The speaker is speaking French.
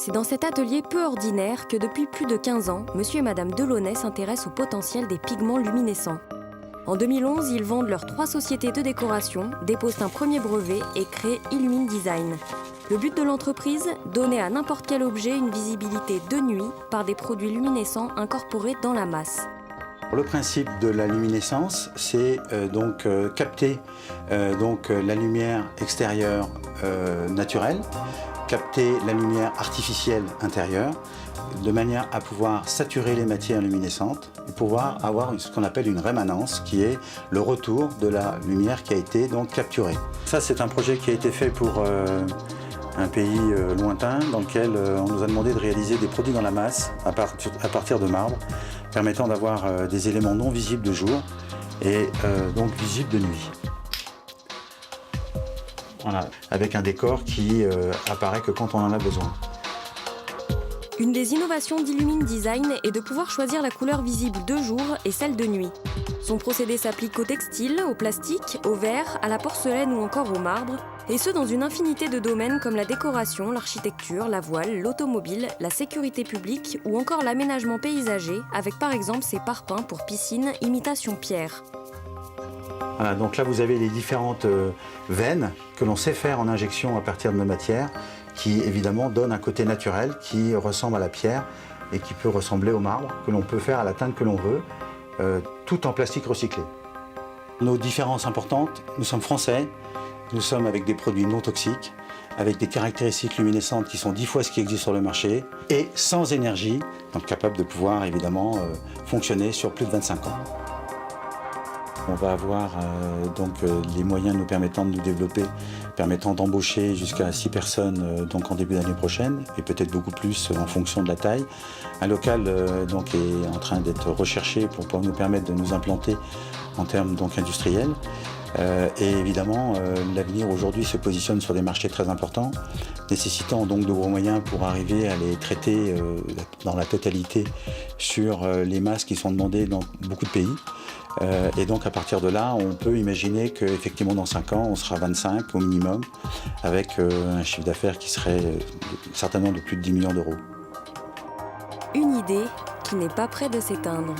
C'est dans cet atelier peu ordinaire que depuis plus de 15 ans, monsieur et madame Delaunay s'intéressent au potentiel des pigments luminescents. En 2011, ils vendent leurs 3 sociétés de décoration, déposent un premier brevet et créent Illumine Design. Le but de l'entreprise, donner à n'importe quel objet une visibilité de nuit par des produits luminescents incorporés dans la masse. Le principe de la luminescence, c'est capter la lumière extérieure naturelle, capter la lumière artificielle intérieure, de manière à pouvoir saturer les matières luminescentes et pouvoir avoir ce qu'on appelle une rémanence, qui est le retour de la lumière qui a été donc capturée. Ça, c'est un projet qui a été fait pour un pays lointain, dans lequel on nous a demandé de réaliser des produits dans la masse à partir de marbre, permettant d'avoir des éléments non visibles de jour et donc visibles de nuit. Voilà, avec un décor qui apparaît que quand on en a besoin. Une des innovations d'Illumine Design est de pouvoir choisir la couleur visible de jour et celle de nuit. Son procédé s'applique au textile, au plastique, au verre, à la porcelaine ou encore au marbre, et ce dans une infinité de domaines comme la décoration, l'architecture, la voile, l'automobile, la sécurité publique ou encore l'aménagement paysager, avec par exemple ses parpaings pour piscine imitation pierre. Voilà, donc là vous avez les différentes veines que l'on sait faire en injection à partir de nos matières, qui évidemment donnent un côté naturel qui ressemble à la pierre et qui peut ressembler au marbre, que l'on peut faire à la teinte que l'on veut, tout en plastique recyclé. Nos différences importantes, nous sommes français, nous sommes avec des produits non toxiques, avec des caractéristiques luminescentes qui sont 10 fois ce qui existe sur le marché, et sans énergie, donc capables de pouvoir évidemment fonctionner sur plus de 25 ans. On va avoir les moyens nous permettant de nous développer, permettant d'embaucher jusqu'à 6 personnes en début d'année prochaine, et peut-être beaucoup plus en fonction de la taille. Un local est en train d'être recherché pour pouvoir nous permettre de nous implanter en termes industriels. Et évidemment, l'avenir aujourd'hui se positionne sur des marchés très importants, nécessitant donc de gros moyens pour arriver à les traiter dans la totalité sur les masses qui sont demandées dans beaucoup de pays. Et donc à partir de là, on peut imaginer qu'effectivement dans 5 ans, on sera 25 au minimum, avec un chiffre d'affaires qui serait certainement de plus de 10 millions d'euros. Une idée qui n'est pas près de s'éteindre.